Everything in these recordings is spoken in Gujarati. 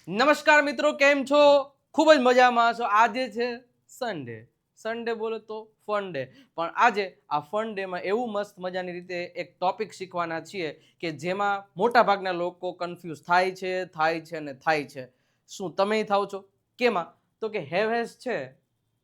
નમસ્કાર મિત્રો, કેમ છો? ખૂબ જ મજામાં છો. આજે છે સન્ડે. સન્ડે બોલો તો ફન ડે. પણ આજે આ ફન ડેમાં એવું મસ્ત મજાની રીતે એક ટોપિક શીખવાના છીએ કે જેમાં મોટા ભાગના લોકો કન્ફ્યુઝ થાય છે અને થાય છે. શું તમે થાવ છો? કેમાં? તો કે હેવ હેઝ છે.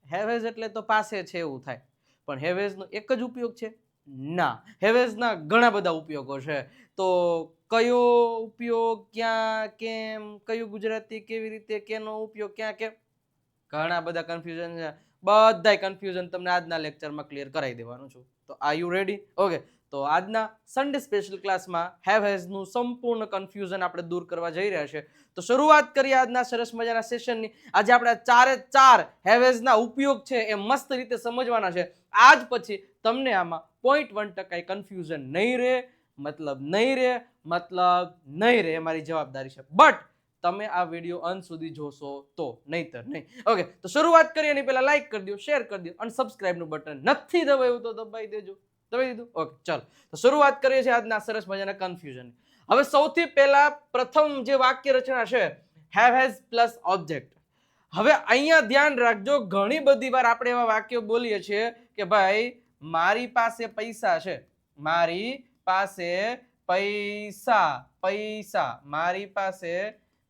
હેવ હેઝ એટલે તો પાસે છે એવું થાય. પણ હેવ હેઝનો એક જ ઉપયોગ છે? ના. હેવ હેઝના ઘણા બધા ઉપયોગો છે. તો કયો ઉપયોગ ક્યાં કેમ કયું ગુજરાતી કેવી રીતે કેનો ઉપયોગ ક્યાં કેમ ઘણા બધા કન્ફ્યુઝન છે. બધાય કન્ફ્યુઝન તમને આજના લેક્ચરમાં ક્લિયર કરાવી દેવાનું છું. તો આર યુ રેડી? ઓકે. તો આજના સન્ડે સ્પેશિયલ ક્લાસમાં હેવ હેઝનું સંપૂર્ણ કન્ફ્યુઝન આપણે દૂર કરવા જઈ રહ્યા છે. તો શરૂઆત કરીએ આજના સરસ મજાના સેશનની. આજે આપણે ચારે ચાર હેવ હેઝના ઉપયોગ છે એ મસ્ત રીતે સમજવાના છે. આજ પછી તમને આમાં 0.1% કન્ફ્યુઝન નહીં રહે. મતલબ નહીં રહે એ મારી જવાબદારી છે. બટ તમે આ વિડીયો અંત સુધી જોશો તો, નહીતર નહીં. ઓકે, તો શરૂઆત કરીએ એની પહેલા લાઈક કરી દો, શેર કરી દો અને સબસ્ક્રાઇબનું બટન નથી દબાવ્યું તો દબાવી દેજો. દબાવી દીધું? ઓકે, ચાલો. તો શરૂઆત કરીએ છીએ આજના સરસ મજાના કન્ફ્યુઝન. હવે સૌથી પહેલા પ્રથમ જે વાક્ય રચના છે હેવ હેઝ પ્લસ ઓબ્જેક્ટ. હવે અહીંયા ધ્યાન રાખજો, ઘણી બધી વાર આપણે એવા વાક્યો બોલીએ છીએ કે ભાઈ મારી પાસે પૈસા છે. મારી પાસે પૈસા મારી પાસે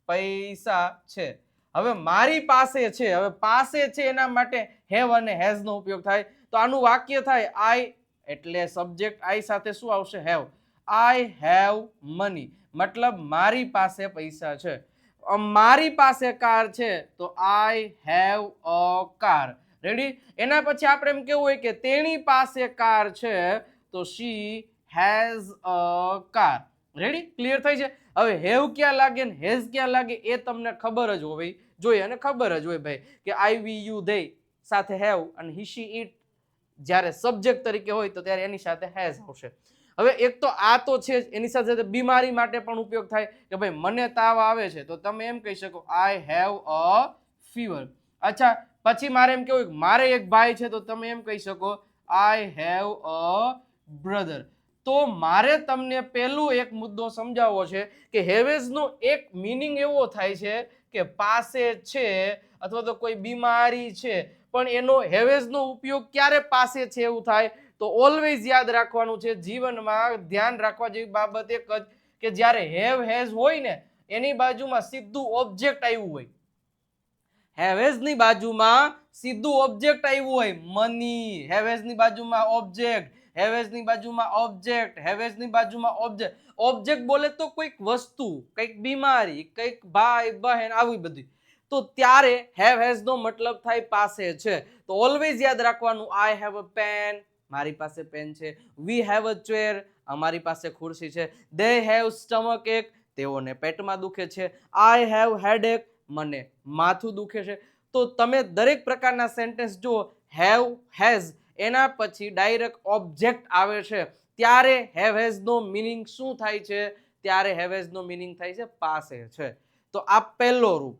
પૈસા છે. હવે મારી પાસે છે, હવે પાસે છે એના માટે હેવ અને હેઝ નો ઉપયોગ થાય. તો આનું વાક્ય થાય આઈ, એટલે સબ્જેક્ટ આઈ સાથે શું આવશે? હેવ. આઈ હેવ મની, મતલબ મારી પાસે પૈસા છે. મારી પાસે કાર છે તો I have a car. Ready? એના પછી આપણે એમ કેવું હોય કે તેણી પાસે કાર છે તો she has a car. Ready? Clear થઈ છે? હવે હેવ ક્યાં લાગે ને હેઝ ક્યાં લાગે એ તમને ખબર જ હોવી જોઈએ. અને ખબર જ હોય ભાઈ કે આઈ વી યુ ધે સાથે હેવ અને હી શી ઇટ જ્યારે સબ્જેક્ટ તરીકે હોય તો ત્યારે એની સાથે હેઝ આવશે. હવે એક તો આ તો છે જ, એની સાથે બીમારી માટે પણ ઉપયોગ થાય કે ભાઈ મને તાવ આવે છે તો તમે એમ કહી શકો આઈ હેવ અ ફીવર. અચ્છા, પછી મારે એમ કેવું મારે એક ભાઈ છે તો તમે એમ કહી શકો આઈ હેવ અ બ્રધર. તો મારે તમને પહેલું એક મુદ્દો સમજાવવો છે કે હેવેઝ નો એક મીનિંગ એવો થાય છે કે પાસે છે અથવા તો કોઈ બીમારી છે, પણ એનો હેવેઝ નો ઉપયોગ ક્યારે પાસે છે એવું થાય તો ઓલવેઝ યાદ રાખવાનું છે. જીવનમાં ધ્યાન રાખવા જેવી બાબત એક જ કે જ્યારે હેવ હેઝ હોય ને એની બાજુમાં સીધું ઓબ્જેક્ટ આવ્યું હોય. હેવેઝ ની બાજુમાં સીધું ઓબ્જેક્ટ આવ્યું હોય. મની, હેવેઝ ની બાજુમાં ઓબ્જેક્ટ, હેવેઝ ની બાજુમાં ઓબ્જેક્ટ, હેવેઝ ની બાજુમાં ઓબ્જેક્ટ. ઓબ્જેક્ટ બોલે તો કોઈક વસ્તુ, કઈક બીમારી, કઈક ભાઈ બહેન, આવી બધી. તો ત્યારે હેવ હેઝ નો મતલબ થાય પાસે છે. તો ઓલવેઝ યાદ રાખવાનું આઈ હેવ અ પેન, મારી પાસે પેન છે. વી હેવ અ ચેર, અમારી પાસે ખુરશી છે. દે હેવ સ્ટમક એક, તેઓને પેટમાં દુખે છે. આઈ હેવ હેડેક, મને માથું દુખે છે. તો તમે દરેક પ્રકારના સેન્ટેન્સ જુઓ, હેવ હેઝ એના પછી ડાયરેક્ટ ઓબ્જેક્ટ આવે છે ત્યારે હેવ હેઝ નો મીનિંગ શું થાય છે? ત્યારે હેવ હેઝ નો મીનિંગ થાય છે પાસે છે. તો આ પહેલો રૂપ,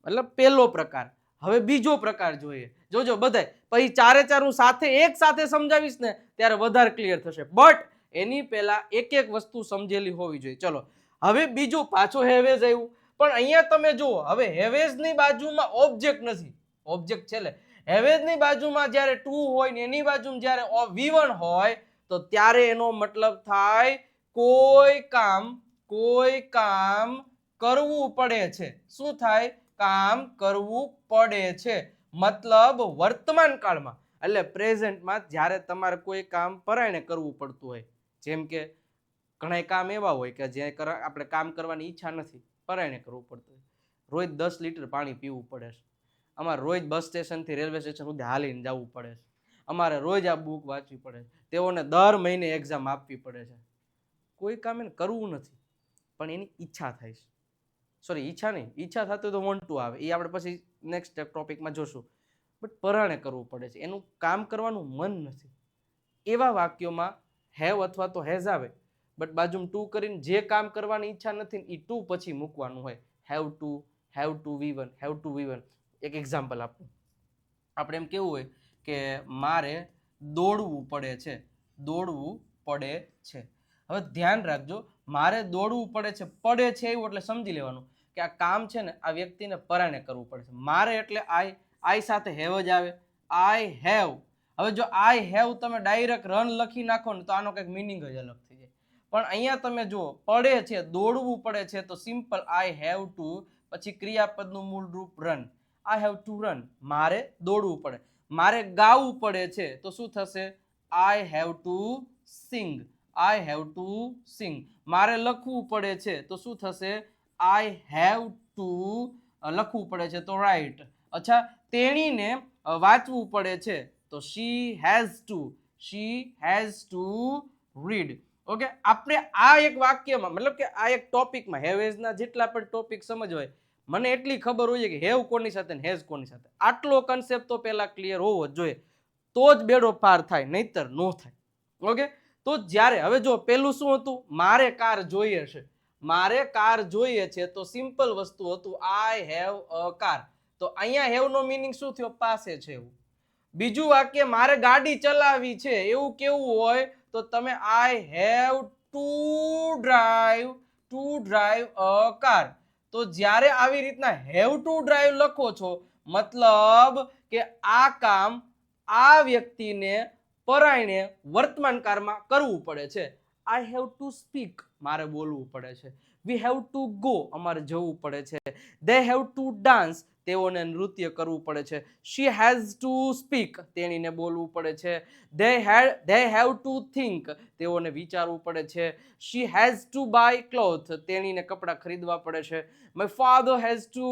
મતલબ પહેલો પ્રકાર. હવે બીજો પ્રકાર જોઈએ. જોજો બધાય, પછી ચારે ચાર હું સાથે એક સાથે સમજાવીશ ને ત્યારે વધારે ક્લિયર થશે. બટ એની પહેલા એક એક વસ્તુ સમજેલી હોવી જોઈએ. ચલો, હવે બીજું પાછું હેવેઝ આવ્યું. પણ અહીંયા તમે જુઓ, હવે હેવેઝ ની બાજુમાં ઓબ્જેક્ટ નથી. ઓબ્જેક્ટ છે એટલે હેવેઝ ની બાજુમાં જ્યારે ટુ હોય ને એની બાજુમાં જ્યારે V1 હોય તો ત્યારે એનો મતલબ થાય કોઈ કામ કરવું પડે છે. શું થાય? કામ કરવું પડે છે. મતલબ વર્તમાન કાળમાં એટલે પ્રેઝન્ટમાં જ્યારે તમારે કોઈ કામ પરાયણે કરવું પડતું હોય. જેમ કે ઘણા કામ એવા હોય કે જે આપણે કામ કરવાની ઈચ્છા નથી, પરાયણે કરવું પડતું હોય. રોજ 10 લીટર પાણી પીવું પડે છે. અમારે રોજ બસ સ્ટેશનથી રેલવે સ્ટેશન સુધી હાલીને જવું પડે છે. અમારે રોજ આ બુક વાંચવી પડે છે. તેઓને દર મહિને એક્ઝામ આપવી પડે છે. કોઈ કામ એને કરવું નથી પણ એની ઈચ્છા થાય છે. સોરી, ઈચ્છા નહીં, ઈચ્છા થતું તો વોન્ટ ટુ આવે, એ આપણે પછી નેક્સ્ટ ટોપિકમાં જોશું. બટ પરાણે કરવું પડે છે, એનું કામ કરવાનું મન નથી. એવા વાક્યોમાં હેવ અથવા તો હેઝ આવે, બટ બાજુમાં ટુ કરીને જે કામ કરવાની ઈચ્છા નથી એ ટુ પછી મૂકવાનું હોય. Have to V1, have to V1. એક એક્ઝામ્પલ આપું. આપણે એમ કેવું હોય કે મારે દોડવું પડે છે. દોડવું પડે છે. હવે ધ્યાન રાખજો, મારે દોડવું પડે છે, પડે છે એવું એટલે સમજી લેવાનું કે આ કામ છે ને આ વ્યક્તિને પરાણે કરવું પડે છે. મારે એટલે આઈ સાથે હેવ જ આવે. I have. હવે જો આઈ હેવ તમે ડાયરેક્ટ રન લખી નાખો ને તો આનો કંઈક મિનિંગ જ અલગ થઈ જાય. પણ અહીંયા તમે જુઓ પડે છે, દોડવું પડે છે, તો સિમ્પલ આઈ હેવ ટુ, પછી ક્રિયાપદનું મૂળ રૂપ run. I have to run, મારે દોડવું પડે. મારે ગાવું પડે છે તો શું થશે? I have to sing. I have to sing. મારે લખવું પડે છે તો શું થશે? આઈ હેવ ટુ લખવું પડે છે તો રાઇટ. અચ્છા, તેણીને વાંચવું પડે છે તો she has to. She has to read. Okay, આપણે આ એક વાક્યમાં મતલબ કે આ એક ટોપિકમાં હેવેઝના જેટલા પણ ટોપિક સમજવાય, મને એટલી ખબર હોય કે હેવ કોની સાથે ને હેઝ કોની સાથે. આટલો કન્સેપ્ટ તો પહેલા ક્લિયર હોવો જ જોઈએ, તો જ બેડો પાર થાય, નહીતર નો થાય. ઓકે, તો જ્યારે હવે જો પેલું શું હતું? મારે કાર જોઈએ છે. મારે કાર જોઈએ છે તો સિમ્પલ વસ્તુ હતું આઈ હેવ અ કાર. તો અહીંયા હેવ નો મિનિંગ શું થયો? પાસે છે એવું. બીજું વાક્ય મારે ગાડી ચલાવવી છે, એવું કેવું હોય? તો તમે I have to drive a car. તો જ્યારે આવી રીતના હેવ ટુ ડ્રાઈવ લખો છો, મતલબ કે આ કામ આ વ્યક્તિને પરાયણે વર્તમાન કાળમાં કરવું પડે છે. આઈ હેવ ટુ સ્પીક, મારે બોલવું પડે છે. વી હેવ ટુ ગો, અમારે જવું પડે છે. દે હેવ ટુ ડાન્સ, તેઓને નૃત્ય કરવું પડે છે. શી હેઝ ટુ સ્પીક, તેણીને બોલવું પડે છે. ધે હેવ ટુ થિંક, તેઓને વિચારવું પડે છે. She has to buy cloth, તેણીને કપડાં ખરીદવા પડે છે. My father has to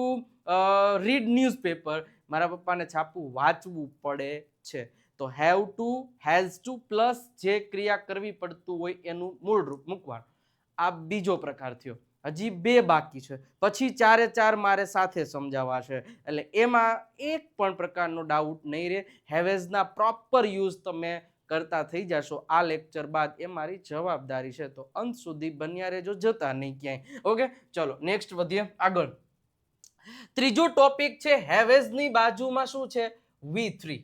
read newspaper, મારા પપ્પાને છાપવું વાંચવું પડે છે. તો have to, has to plus જે ક્રિયા કરવી પડતું હોય એનું મૂળ રૂપ મૂકવાનું. આ બીજો પ્રકાર થયો. હજી બે બાકી છે, પછી ચારે ચાર મારે સાથે સમજાવવા છે, એટલે એમાં એક પણ પ્રકારનો ડાઉટ નહીં રહે. હેવેઝના પ્રોપર યુઝ તમે કરતા થઈ જશો આ લેક્ચર બાદ, એ મારી જવાબદારી છે. તો અંત સુધી બન્યા રહેજો, જતા નહીં ક્યાંય. ઓકે, ચલો નેક્સ્ટ વધીએ આગળ. ત્રીજો ટોપિક છે હેવેઝની બાજુમાં શું છે? V3.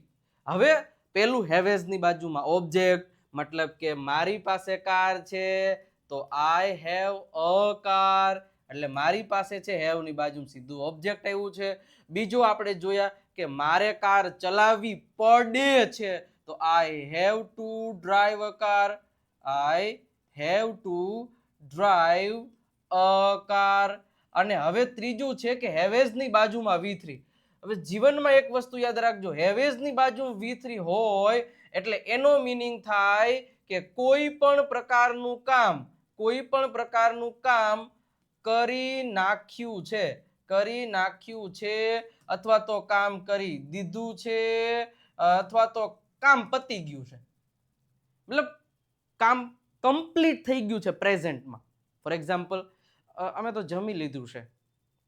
હવે પેલું હેવેઝની બાજુમાં ઓબ્જેક્ટ, મતલબ કે મારી પાસે કાર છે તો આઈ હેવ અ કાર, એટલે મારી પાસે છે, હેવ ની બાજુમાં સીધું ઓબ્જેક્ટ આવ્યું છે. બીજું આપણે જોયા કે મારે કાર ચલાવવી પડે છે તો I have to drive a car. I have to drive a car. અને હવે ત્રીજું છે કે હેવેઝની બાજુમાં V3. હવે જીવનમાં એક વસ્તુ યાદ રાખજો, હેવેઝની બાજુ V3 હોય એટલે એનો મિનિંગ થાય કે કોઈ પણ પ્રકારનું કામ કરી નાખ્યું છે, અથવા તો કામ કરી દીધું છે, અથવા તો કામ પતી ગયું છે, મતલબ કામ કમ્પ્લીટ થઈ ગયું છે પ્રેઝન્ટમાં. ફોર એક્ઝામ્પલ, અમે તો જમી લીધું છે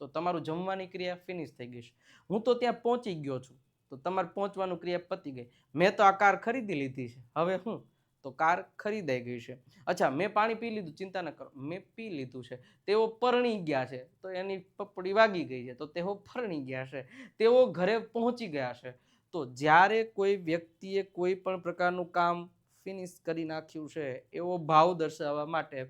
તો તમારું જમવાની ક્રિયા ફિનિશ થઈ ગઈ છે. હું તો ત્યાં પહોંચી ગયો છું તો તમારે પહોંચવાનું ક્રિયા પતી ગઈ. મેં તો આ કાર ખરીદી લીધી છે, હવે હું તો કાર ખરીદાઈ ગઈ છે. અચ્છા, મેં પાણી પી લીધું, ચિંતા ન કરો, મેં પી લીધું છે. તેઓ પરણી ગયા છે તો એની પપડી વાગી ગઈ છે તો તેઓ પરણી ગયા છે. તેઓ ઘરે પહોંચી ગયા છે. તો જ્યારે કોઈ વ્યક્તિએ કોઈ પણ પ્રકારનું કામ ફિનિશ કરી નાખ્યું છે એવો ભાવ દર્શાવવા માટે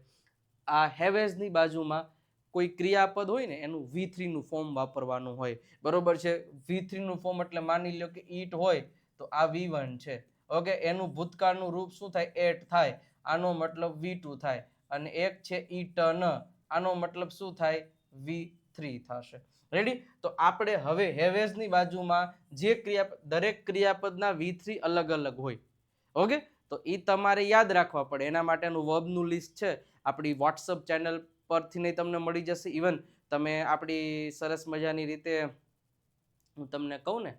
આ હેવેઝની બાજુમાં કોઈ ક્રિયાપદ હોય ને એનું V3 નું ફોર્મ વાપરવાનું હોય. બરોબર છે? V3 નું ફોર્મ એટલે માની લો કે ઈટ હોય તો આ V1 છે. ઓકે, એનું ભૂતકાળનું રૂપ શું થાય? એટ થાય. આનો મતલબ V2 થાય. અને એક છે ઈટન, આનો મતલબ શું થાય? V3 થશે. રેડી? તો આપણે હવે હેવેઝની બાજુમાં જે દરેક ક્રિયાપદના V3 અલગ અલગ હોય. ઓકે, તો એ તમારે યાદ રાખવા પડે. એના માટેનું વર્બનું લિસ્ટ છે આપણી વોટ્સઅપ ચેનલ પરથી નહીં તમને મળી જશે. ઇવન તમે આપણી સરસ મજાની રીતે હું તમને કહું ને,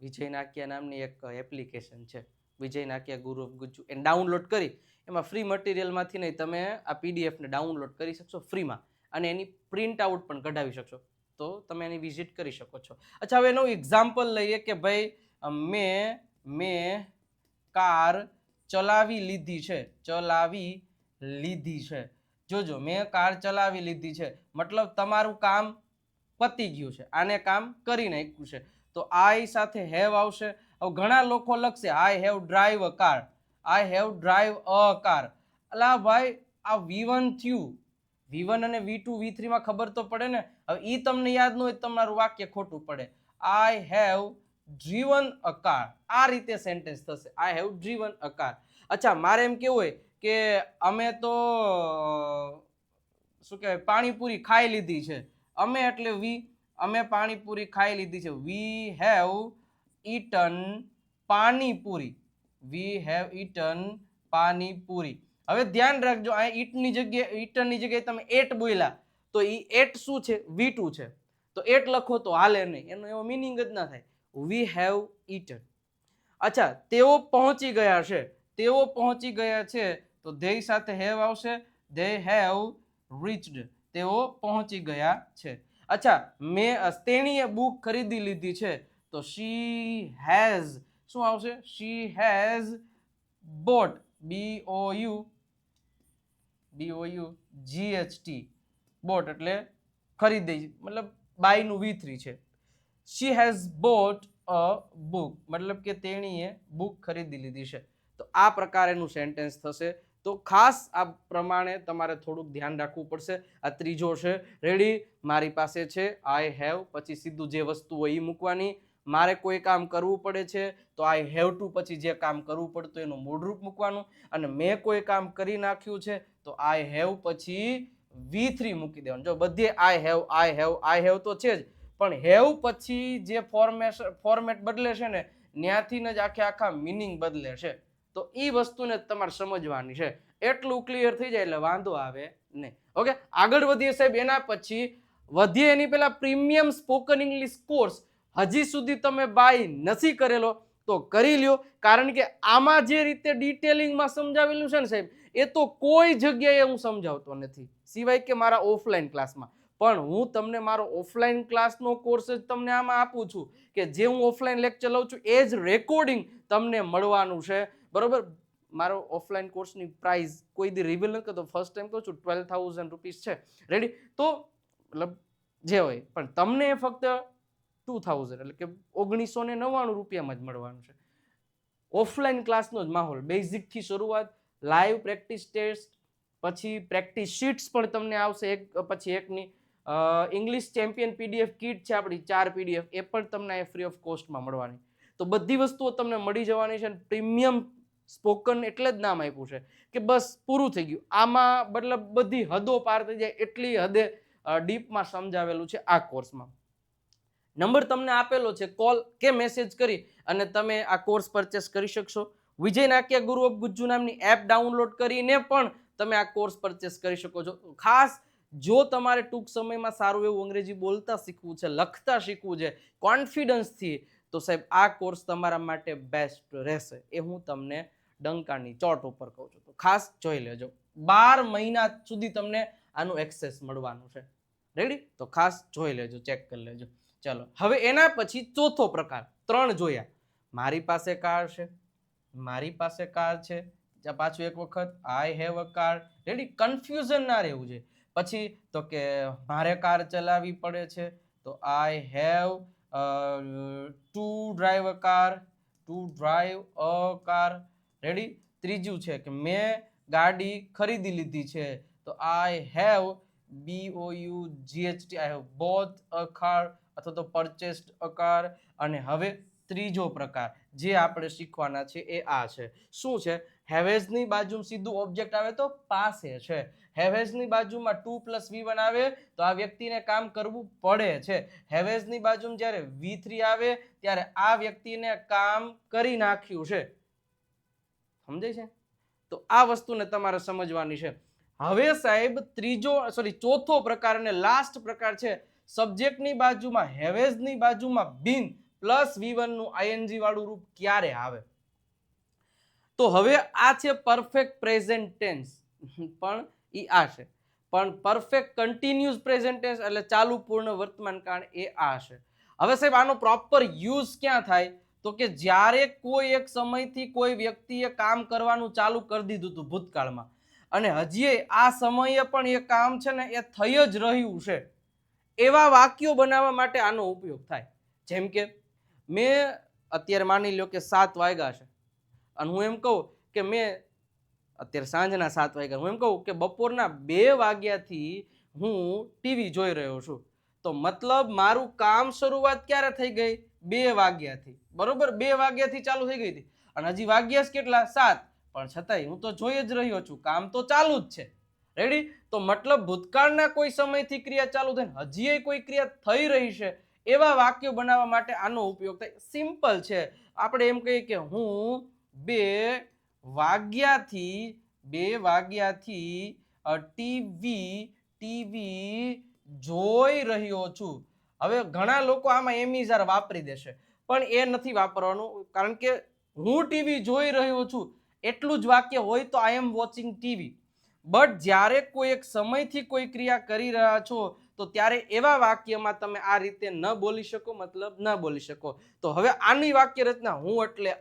વિજય નાકિયા નામની એક એપ્લિકેશન છે, વિજય નાકિયા ગુરુ ગુજ્જુ, એને ડાઉનલોડ કરી એમાં ફ્રી મટીરિયલમાંથી નહીં તમે આ પીડીએફને ડાઉનલોડ કરી શકશો ફ્રીમાં, અને એની પ્રિન્ટ આઉટ પણ કઢાવી શકશો. તો તમે એની વિઝિટ કરી શકો છો. અચ્છા, હવે એનું એક્ઝામ્પલ લઈએ કે ભાઈ મેં કાર ચલાવી લીધી છે. જોજો, મેં કાર ચલાવી લીધી છે મતલબ તમારું કામ પતી ગયું છે, આને કામ કરી નાખ્યું છે. તો આઈ સાથે હેવ આવશે. હવે ઘણા લોકો લખશે I have drive a car, I have drive a car. અલા ભાઈ, આ V1 થયું, V1 અને V2 V3 માં ખબર તો પડે ને. હવે ઈ તમને યાદ ન હોય તમારું વાક્ય ખોટું પડે. I have driven a car. આ રીતે સેન્ટેન્સ થશે. I have driven a car. અચ્છા, મારે એમ કેવું હોય કે અમે તો શું કહેવાય પાણીપુરી ખાઈ લીધી છે. અમે એટલે વી, અમે પાણીપુરી ખાઈ લીધી છે. We have eaten panipuri. We have eaten panipuri. હવે ધ્યાન રાખજો, આ ઈટની જગ્યાએ ઈટનની જગ્યાએ તમે એટ બોલ્યા તો ઈ એટ શું છે? V2 છે. તો એટ લખો તો હાલે નહીં, એનો એવો મિનિંગ જ ના થાય. We have eaten. અચ્છા, તેઓ પહોંચી ગયા છે. તેઓ પહોંચી ગયા છે તો they સાથે have આવશે. They have reached. તેઓ પહોંચી ગયા છે. અચ્છા, તેણીએ બુક ખરીદી લીધી છે તો she has શું આવશે? she has bought. BOUGHT. Boat એટલે ખરીદી, મતલબ બાયનું V3 છે. she has bought a book, મતલબ કે તેણીએ બુક ખરીદી લીધી છે. તો આ પ્રકારેનું સેન્ટેન્સ થશે. તો ખાસ આ પ્રમાણે તમારે થોડુંક ધ્યાન રાખવું પડશે. આ ત્રીજો છે. રેડી? મારી પાસે છે, આઈ હેવ, પછી સીધું જે વસ્તુ હોય એ મૂકવાની. મારે કોઈ કામ કરવું પડે છે તો આઈ હેવ ટુ, પછી જે કામ કરવું પડતું એનું મૂળરૂપ મૂકવાનું. અને મેં કોઈ કામ કરી નાખ્યું છે તો આઈ હેવ પછી V3 મૂકી દેવાનું. જો બધે I have I have I have તો છે જ, પણ હેવ પછી જે ફોર્મેટ બદલે છે ને ત્યાંથી જ આખા મિનિંગ બદલે છે. તો એ વસ્તુને તમારે સમજવાની છે. એટલું ક્લિયર થઈ જાય એટલે વાંધો આવે નહીં. ઓકે, આગળ વધીએ સાહેબ. એના પછી વધીએ એની પહેલા પ્રીમિયમ સ્પોકન ઇંગ્લિશ કોર્સ હજી સુધી તમે બાય નથી કરેલો તો કરી લ્યો, કારણ કે આમાં જે રીતે ડિટેલિંગમાં સમજાવેલું છે ને સાહેબ, એ તો કોઈ જગ્યાએ હું સમજાવતો નથી સિવાય કે મારા ઓફલાઈન ક્લાસમાં. પણ હું તમને મારો ઓફલાઈન ક્લાસનો કોર્સ જ તમને આમાં આપું છું કે જે હું ઓફલાઈન લેક્ચર લઉં છું એ જ રેકોર્ડિંગ તમને મળવાનું છે. બરોબર? મારો ઓફલાઈન કોર્સની પ્રાઇસ કોઈ દી રિવીલ નથી કરતો, ફર્સ્ટ ટાઈમ કહું છું, 12,000 રૂપીસ છે. રેડી? તો મતલબ જે હોય, પણ તમને ફક્ત 2000 એટલે કે 1999 રૂપિયામાં જ મળવાનું છે. ઓફલાઈન ક્લાસનો જ માહોલ, બેઝિકથી શરૂઆત, લાઈવ પ્રેક્ટિસ ટેસ્ટ, પછી પ્રેક્ટિસ શીટ્સ પણ તમને આવશે એક પછી એકની. ઇંગ્લિશ ચેમ્પિયન PDF કીટ છે આપણી, 4 PDF, એ પણ તમને ફ્રી ઓફ કોસ્ટમાં મળવાની. તો બધી વસ્તુઓ તમને મળી જવાની છે. પ્રીમિયમ સ્પોકન એટલે જ નામ આપ્યું છે કે બસ પૂરું થઈ ગયું. આમાં મતલબ બધી હદો પાર થઈ જાય એટલી હદે ડીપમાં સમજાવેલું છે આ કોર્સમાં. નંબર તમને આપેલો છે, કોલ કે મેસેજ કરી અને તમે આ કોર્સ પરચેસ કરી શકશો. વિજય નાક્યા ગુરુ ઓફ ગુજ્જુ નામની એપ ડાઉનલોડ કરીને પણ તમે આ કોર્સ પરચેસ કરી શકો છો. ખાસ જો તમારે ટૂંક સમયમાં સારું એવું અંગ્રેજી બોલતા શીખવું છે, લખતા શીખવું છે કોન્ફિડન્સથી, તો સાહેબ આ કોર્સ તમારા માટે બેસ્ટ રહેશે. એ હું તમને ડંકાની ચોટ ઉપર કહું છું. તો ખાસ જોઈ લેજો. 12 મહિના સુધી તમને આનું એક્સેસ મળવાનું છે. રેડી? તો ખાસ જોઈ લેજો, ચેક કરી લેજો. ચલો, હવે એના પછી ચોથો પ્રકાર. 3 જોયા. મારી પાસે કાર છે, મારી પાસે કાર છે, પાછું એક વખત I have a car. Ready? Confusion ના રહેવું છે. પછી તો કે મારે કાર ચલાવવી પડે છે તો I have to drive a car, to drive a car. Ready? ત્રીજું છે કે મેં ગાડી ખરીદી લીધી છે તો I have BOUGHT, I have both a car અથવા તો પરચેસ્ડ અ કાર. અને હવે ત્રીજો પ્રકાર જે આપણે શીખવાના છે એ આ છે. શું છે? હેવેઝની બાજુ સીધું ઓબ્જેક્ટ આવે તો પાસે છે. હેવેઝની બાજુમાં 2 + V1 આવે તો આ વ્યક્તિને કામ કરવું પડે છે. હેવેઝની બાજુમાં જ્યારે V3 આવે ત્યારે આ વ્યક્તિને કામ કરી નાખ્યું છે. સમજાય છે? તો આ વસ્તુને તમારે સમજવાની છે. હવે સાહેબ ચોથો પ્રકાર અને લાસ્ટ પ્રકાર છે. સબ્જેક્ટની બાજુમાં હેવેઝની બાજુમાં બીન પ્લસ V1 નું ING વાળું રૂપ ક્યારે આવે? તો હવે આ છે પરફેક્ટ પ્રેઝન્ટ ટેન્સ, પણ ઈ આ છે. પણ પરફેક્ટ કન્ટિન્યુઅસ પ્રેઝન્ટ ટેન્સ એટલે ચાલુ પૂર્ણ વર્તમાન કાળ એ આ છે. હવે સાહેબ આનો પ્રોપર યુઝ ક્યાં થાય? તો કે જ્યારે કોઈ એક સમયથી કોઈ વ્યક્તિએ કામ કરવાનું ચાલુ કરી દીધું હતું ભૂતકાળમાં અને હજી આ સમયે પણ એ કામ છે ને એ થઈ જ રહ્યું છે, એવા વાક્યો બનાવવા માટે આનો ઉપયોગ થાય. જેમ કે મેં અત્યારે માની લો કે 7 વાગ્યા છે અને હું એમ કહું કે મેં અત્યારે સાંજના 7 વાગ્યા, હું એમ કહું કે બપોરના 2 વાગ્યાથી હું ટીવી જોઈ રહ્યો છું, તો મતલબ મારું કામ શરૂઆત ક્યારે થઈ ગઈ? 2 વાગ્યાથી, બરોબર? 2 વાગ્યાથી ચાલુ થઈ ગઈ હતી અને હજી વાગ્યા કેટલા? 7, પણ છતાંય હું તો જોઈ જ રહ્યો છું, કામ તો ચાલુ જ છે. રેડી? તો મતલબ ભૂતકાળના કોઈ સમયથી ક્રિયા ચાલુ થઈને હજી કોઈ ક્રિયા થઈ રહી છે, એવા વાક્યો બનાવવા માટે આનો ઉપયોગ થાય. સિમ્પલ છે. આપણે એમ કહીએ કે હું 2 વાગ્યાથી ટીવી જોઈ રહ્યો છું. હવે ઘણા લોકો આમાં એમિઝાર વાપરી દેશે, પણ એ નથી વાપરવાનું, કારણ કે હું ટીવી જોઈ રહ્યો છું એટલું જ વાક્ય હોય તો આઈ એમ વોચિંગ ટીવી. બટ જ્યારે કોઈ એક સમયથી કોઈ ક્રિયા કરી રહ્યા છો તો ત્યારે એવા વાક્યમાં તમે આ રીતે ન બોલી શકો, મતલબ ન બોલી શકો. તો હવે આની વાક્ય રચના હું એટલે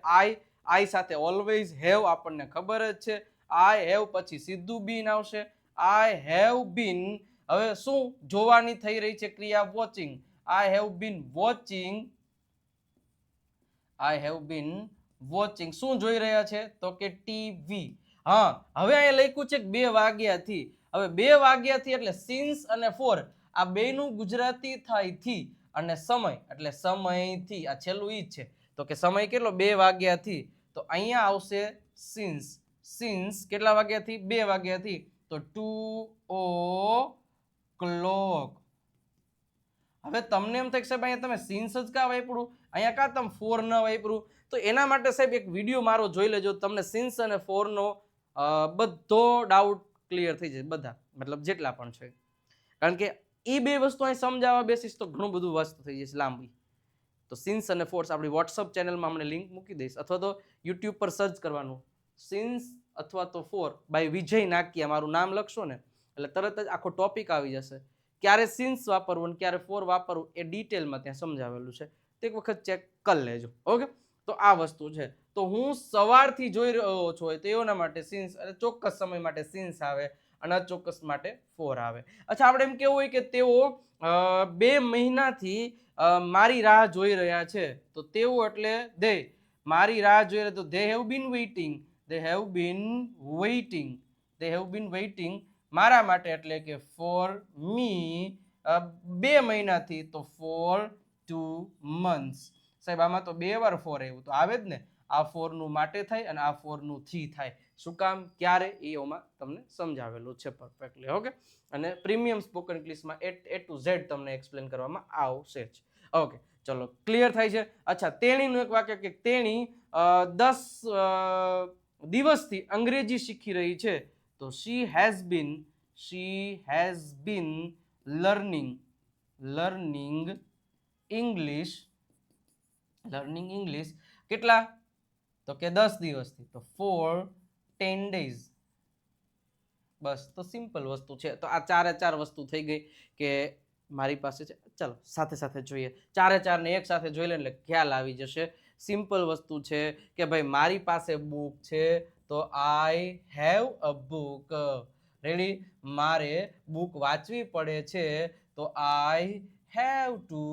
આઈ સાથે ઓલવેઝ હેવ આપણને ખબર જ છે. આઈ હેવ પછી સીધું બીન આવશે. આઈ હેવ બીન, હવે શું જોવાની થઈ રહી છે ક્રિયા? Watching. I have been watching. I have been watching. શું જોઈ રહ્યા છે? તો કે ટીવી. હા, હવે અહીંયા લખ્યું છે 2 વાગ્યાથી. હવે 2 વાગ્યાથી એટલે સિન્સ અને ફોર આ બેનું ગુજરાતી થાય થી, અને સમય એટલે સમયથી. આ છેલ્લું ઈ જ છે. તો કે સમય કેટલો? 2 વાગ્યાથી. તો અહીંયા આવશે સિન્સ. સિન્સ કેટલા વાગ્યાથી? 2 વાગ્યાથી. તો 2 o'clock. હવે તમને એમ થાય સાહેબ અહીંયા તમે સિન્સ જ કા વાપર્યું, અહીંયા કા તમે ફોર ન વાપર્યું? તો એના માટે સાહેબ એક વિડીયો મારો જોઈ લેજો, તમને સિન્સ અને ફોરનો બધો ડાઉટ ક્લિયર થઈ જાય, બધા મતલબ જેટલા પણ છે. કારણ કે એ બે વસ્તુ અહીં સમજાવવા બેસીસ તો ઘણું બધું વસ્તુ થઈ જશે લાંબી. તો સિન્સ અને ફોર્સ આપણી વોટ્સઅપ ચેનલમાં અમને લિંક મૂકી દઈશ, અથવા તો યુટ્યુબ પર સર્ચ કરવાનું સિન્સ અથવા તો ફોર બાય વિજય નાકિયા, મારું નામ લખશો ને એટલે તરત જ આખો ટોપિક આવી જશે. ક્યારે સિન્સ વાપરવું અને ક્યારે ફોર વાપરવું એ ડિટેલમાં ત્યાં સમજાવેલું છે, તો એક વખત ચેક કરી લેજો. ઓકે, તો આ વસ્તુ છે. તો હું સવારથી જોઈ રહ્યો છું, તેઓના માટે સિન્સ, અને ચોક્કસ સમય માટે સિન્સ આવે અને અચોક્કસ માટે ફોર આવે. અચ્છા, આપણે એમ કેવું હોય કે તેઓ 2 મહિનાથી મારી રાહ જોઈ રહ્યા છે, તો તેઓ એટલે દે મારી રાહ જોઈ રહ્યા, તો they have been waiting. They have been waiting. They have been waiting મારા માટે એટલે કે ફોર મી 2 મહિનાથી, તો ફોર 2 months. સાહેબ આમાં તો 2 વાર ફોર આવ્યું તો આવે જ ને. આ ફોરનું માટે થાય અને આ ફોરનું થી થાય. શું કામ, ક્યારે, એમાં તમને સમજાવેલું છે પરફેક્ટલી. ઓકે, અને પ્રીમિયમ સ્પોકન ઇંગ્લિશમાં A to Z તમને એક્સપ્લેન કરવામાં આવશે જ. ઓકે, ચલો, ક્લિયર થાય છે. અચ્છા, તેણીનું એક વાક્ય કે તેણી 10 દિવસથી અંગ્રેજી શીખી રહી છે, તો she has been learning English કેટલા? તો કે 10 દિવસથી, તો for 10 days. બસ, તો સિમ્પલ વસ્તુ છે. તો આ 4 વસ્તુ થઈ ગઈ કે મારી પાસે છે. ચાલો સાથે સાથે જોઈએ, 4 ને એક સાથે જોઈ લે એટલે ખ્યાલ આવી જશે. સિમ્પલ વસ્તુ છે કે ભાઈ મારી પાસે બુક છે, તો I have a book. Ready? મારે બુક વાંચવી પડે છે, તો I have to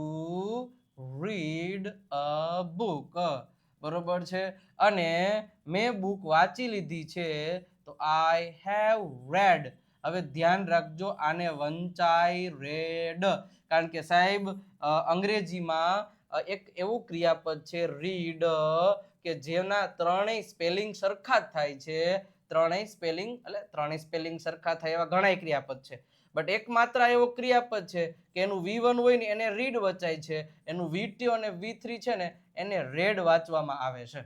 read a book. બરોબર છે? અને મેં બુક વાંચી લીધી છે, તો આઈ હેવ રેડ. હવે ધ્યાન રાખજો, આને વંચાય રેડ, કારણ કે સાહેબ અંગ્રેજીમાં એક એવું ક્રિયાપદ છે રીડ કે જેના 3 સ્પેલિંગ સરખા જ થાય છે. 3 સ્પેલિંગ સરખા થાય એવા ઘણા ક્રિયાપદ છે, બટ એકમાત્ર એવો ક્રિયાપદ છે કે એનું V1 હોય ને એને રીડ વચાય છે, એનું V2 અને V3 છે ને એને રેડ વાંચવામાં આવે છે.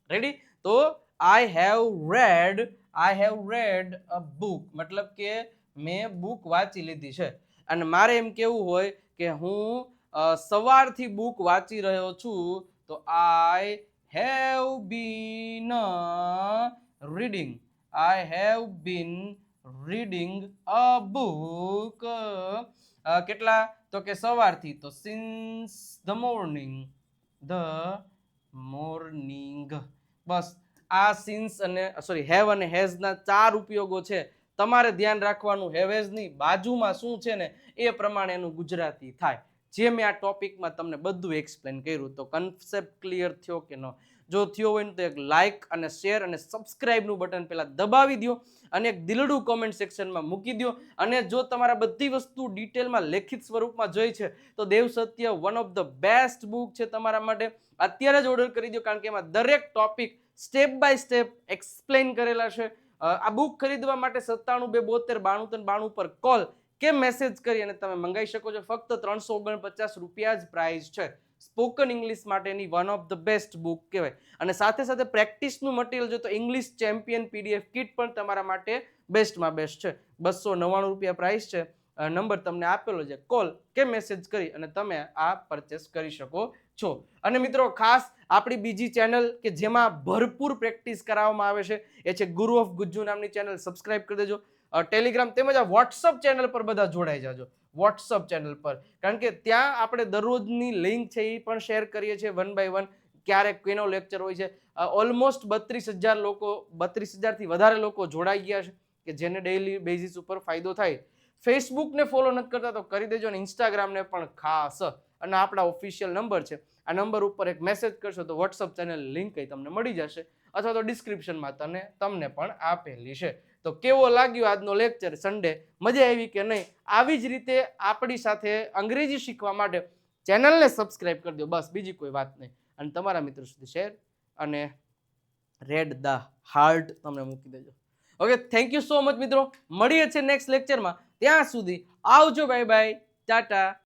રેડી? તો I have red a book મતલબ કે મેં બુક વાંચી લીધી છે. અને મારે એમ કેવું હોય કે હું સવારથી બુક વાંચી રહ્યો છું, તો I have been reading. I have been reading a book. કેટલા? તો કે સવારથી, તો સિન્સ ધ મોર્નિંગ. બસ, આ સિન્સ અને હેવ અને હેઝ ના 4 ઉપયોગો છે. તમારે ધ્યાન રાખવાનું હેવેઝ ની બાજુમાં શું છે ને એ પ્રમાણે એનું ગુજરાતી થાય. જે મેં આ ટોપિકમાં તમને બધું એક્સપ્લેન કર્યું, તો કન્સેપ્ટ ક્લિયર થયો કે ન? જો થયો હોય તો એક લાઇક અને શેર અને સબસ્ક્રાઇબનું બટન પહેલા દબાવી દો અને એક દિલડું કોમેન્ટ સેક્શનમાં મૂકી દો. અને જો તમારા બધી વસ્તુ ડિટેલમાં લેખિત સ્વરૂપમાં જોઈ છે તો દેવ સત્ય one of the best book છે તમારા માટે. અત્યારે જ ઓર્ડર કરી દો, કારણ કે એમાં દરેક topic step by step explain કરેલા છે. આ બુક ખરીદવા માટે 97 272 93 92 પર કોલ કે મેસેજ કરી અને તમે મંગાવી શકો છો. ફક્ત 349 રૂપિયા જ પ્રાઇસ છે. સ્પોકન ઇંગ્લિશ માટેની one of the best book કહેવાય. અને સાથે સાથે પ્રેક્ટિસનું મટીરિયલ જો તો ઇંગ્લિશ ચેમ્પિયન પીડીએફ કિટ પણ તમારા માટે બેસ્ટમાં બેસ્ટ છે. 299 રૂપિયા પ્રાઇસ છે. નંબર તમને આપેલો છે, કોલ કે મેસેજ કરી અને તમે આ પરચેસ કરી શકો છો. અને મિત્રો ખાસ આપણી બીજી ચેનલ કે જેમાં ભરપૂર પ્રેક્ટિસ કરાવવામાં આવે છે એ છે ગુરુ ઓફ ગુજ્જુ નામની ચેનલ. સબસ્ક્રાઇબ કરી દેજો. ટેલિગ્રામ તેમજ આ વોટ્સઅપ ચેનલ પર બધા જોડાઈ જાજો. વોટ્સઅપ ચેનલ પર, કારણ કે ત્યાં આપણે દરરોજની લિંક છે એ પણ શેર કરીએ છીએ વન બાય વન. ક્યારેક કોઈનો લેક્ચર હોય છે. ઓલમોસ્ટ 32,000 લોકો, 32,000થી વધારે લોકો જોડાઈ ગયા છે કે જેને ડેઈલી બેઝિસ ઉપર ફાયદો થાય. ફેસબુકને ફોલો નથી કરતા તો કરી દેજો, અને ઇન્સ્ટાગ્રામને પણ ખાસ. અને આપણા ઓફિશિયલ નંબર છે, આ નંબર ઉપર એક મેસેજ કરશો તો વોટ્સઅપ ચેનલ લિંક તમને મળી જશે, અથવા તો ડિસ્ક્રિપ્શનમાં તમને પણ આપેલી છે. તો કેવો લાગ્યો આજનો લેક્ચર સન્ડે? મજા આવી કે નહીં? આવી જ રીતે આપણી સાથે અંગ્રેજી શીખવા માટે ચેનલને સબસ્ક્રાઇબ કરી દો, બસ બીજી કોઈ વાત નહીં. અને તમારા મિત્રો સુધી શેર અને રેડ ધ હાર્ટ તમને મૂકી દેજો. Okay, thank you so much મિત્રો. મળીએ છીએ નેક્સ્ટ લેક્ચરમાં. ત્યાં સુધી આવજો, બાય બાય, ટાટા.